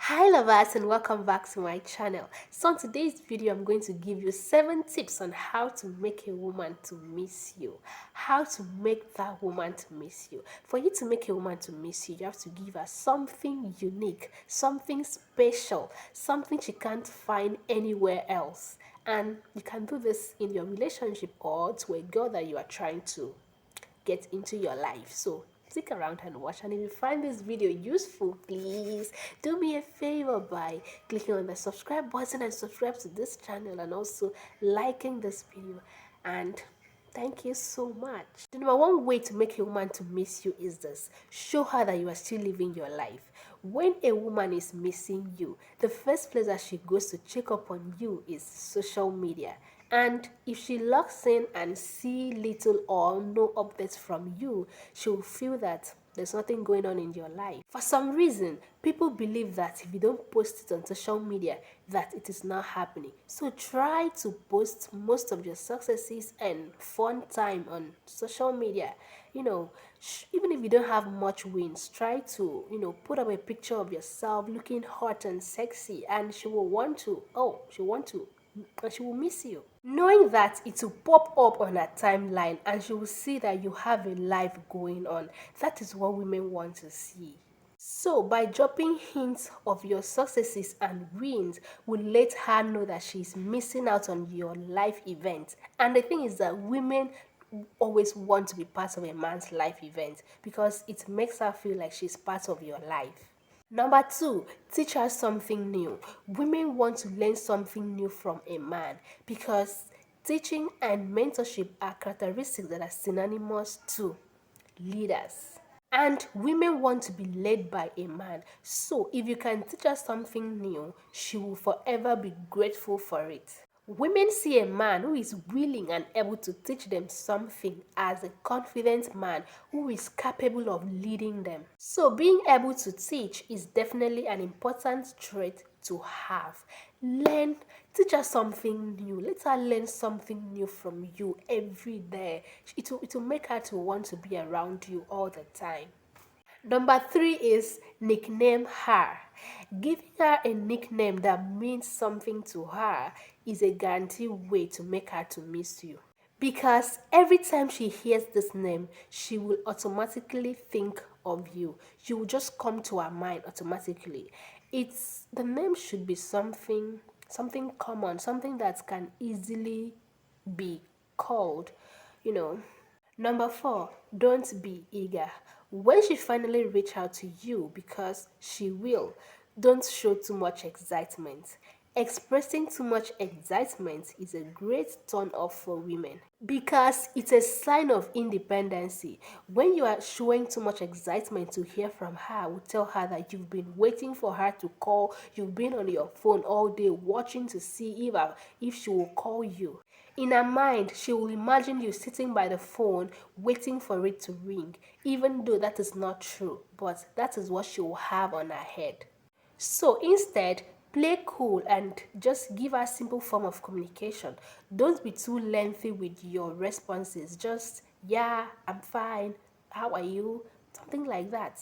Hi lovers, and welcome back to my channel. So in today's video I'm going to give you 7 tips on how to make a woman to miss you. How to make that woman to miss you. For you to make a woman to miss you, you have to give her something unique, something special, something she can't find anywhere else. And you can do this in your relationship or to a girl that you are trying to get into your life. So stick around and watch, and if you find this video useful, please do me a favor by clicking on the subscribe button and subscribe to this channel, and also liking this video. And thank you so much. The number one way to make a woman to miss you is this: show her that you are still living your life. When a woman is missing you, the first place that she goes to check up on you is social media. And if she logs in and see little or no updates from you, she will feel that there's nothing going on in your life. For some reason, people believe that if you don't post it on social media, that it is not happening. So try to post most of your successes and fun time on social media. Even if you don't have much wins, try to, put up a picture of yourself looking hot and sexy, and she will want to, and she will miss you. Knowing that it will pop up on her timeline and she will see that you have a life going on. That is what women want to see. So, by dropping hints of your successes and wins, will let her know that she's missing out on your life event. And the thing is that women always want to be part of a man's life event because it makes her feel like she's part of your life. Number two, teach her something new. Women want to learn something new from a man because teaching and mentorship are characteristics that are synonymous to leaders. And women want to be led by a man. So if you can teach her something new, she will forever be grateful for it. Women see a man who is willing and able to teach them something as a confident man who is capable of leading them. So being able to teach is definitely an important trait to have. Teach her something new. Let her learn something new from you every day. It will make her to want to be around you all the time. Number three is nickname her. Giving her a nickname that means something to her is a guaranteed way to make her to miss you. Because every time she hears this name, she will automatically think of you. You will just come to her mind automatically. The name should be something common, something that can easily be called, you know. Number four, don't be eager. When she finally reach out to you, because she will, don't show too much excitement. Expressing too much excitement is a great turn off for women because it's a sign of independency. When you are showing too much excitement to hear from her, will tell her that you've been waiting for her to call, you've been on your phone all day watching to see if she will call you. In her mind, she will imagine you sitting by the phone waiting for it to ring, even though that is not true, but that is what she will have on her head. So instead, play cool and just give her a simple form of communication. Don't be too lengthy with your responses. Just, yeah, I'm fine. How are you? Something like that.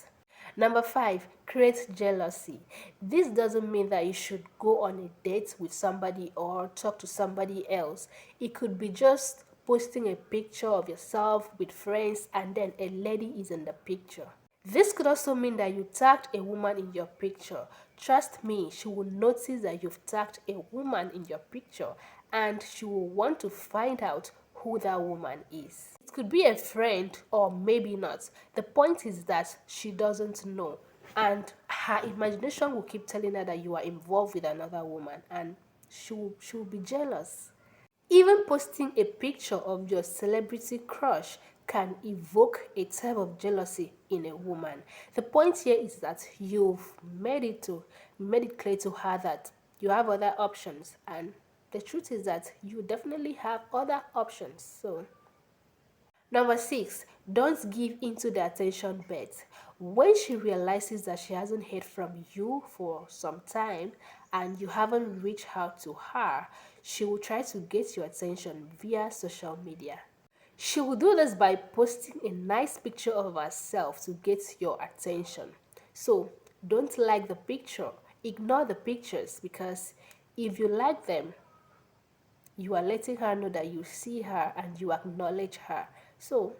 Number five, create jealousy. This doesn't mean that you should go on a date with somebody or talk to somebody else. It could be just posting a picture of yourself with friends and then a lady is in the picture. This could also mean that you tagged a woman in your picture. Trust me, she will notice that you've tagged a woman in your picture and she will want to find out who that woman is. It could be a friend or maybe not. The point is that she doesn't know, and her imagination will keep telling her that you are involved with another woman, and she will be jealous. Even posting a picture of your celebrity crush can evoke a type of jealousy in a woman. The point here is that you've made it clear to her that you have other options, and the truth is that you definitely have other options. So number six, don't give into the attention bet. When she realizes that she hasn't heard from you for some time and you haven't reached out to her, she will try to get your attention via social media. She will do this by posting a nice picture of herself to get your attention. So don't like the picture. Ignore the pictures, because if you like them, you are letting her know that you see her and you acknowledge her. So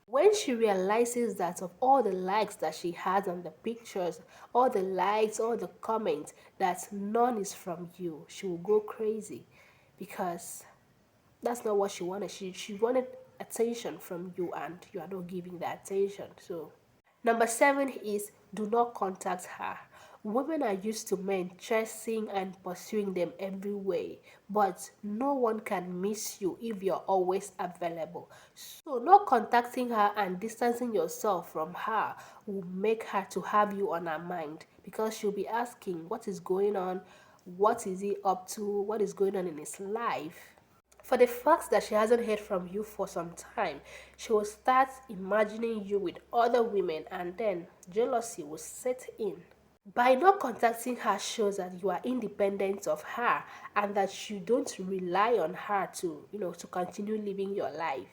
when she realizes that of all the likes that she has on the pictures, all the likes, all the comments, that none is from you, she will go crazy, because that's not what she wanted. She wanted attention from you, and you are not giving that attention. So number 7 is do not contact her. Women are used to men chasing and pursuing them every way, but no one can miss you if you're always available. So, not contacting her and distancing yourself from her will make her to have you on her mind, because she'll be asking what is going on, what is he up to, what is going on in his life. For the fact that she hasn't heard from you for some time, she will start imagining you with other women, and then jealousy will set in. By not contacting her shows that you are independent of her, and that you don't rely on her to, to continue living your life.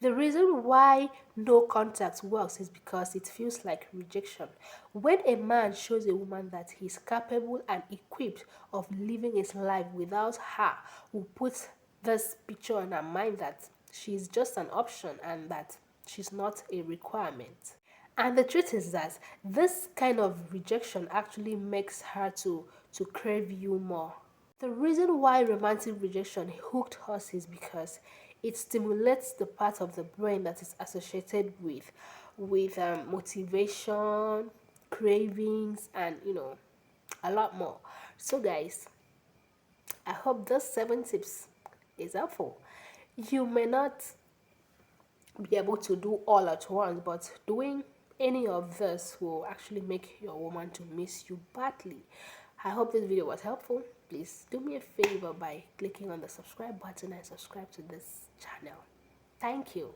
The reason why no contact works is because it feels like rejection. When a man shows a woman that he's capable and equipped of living his life without her, will put this picture in her mind that she's just an option and that she's not a requirement. And the truth is that this kind of rejection actually makes her to crave you more. The reason why romantic rejection hooked us is because it stimulates the part of the brain that is associated with motivation, cravings, and a lot more. So, guys, I hope those 7 tips is helpful. You may not be able to do all at once, but doing any of this will actually make your woman to miss you badly. I hope this video was helpful. Please do me a favor by clicking on the subscribe button and subscribe to this channel. Thank you.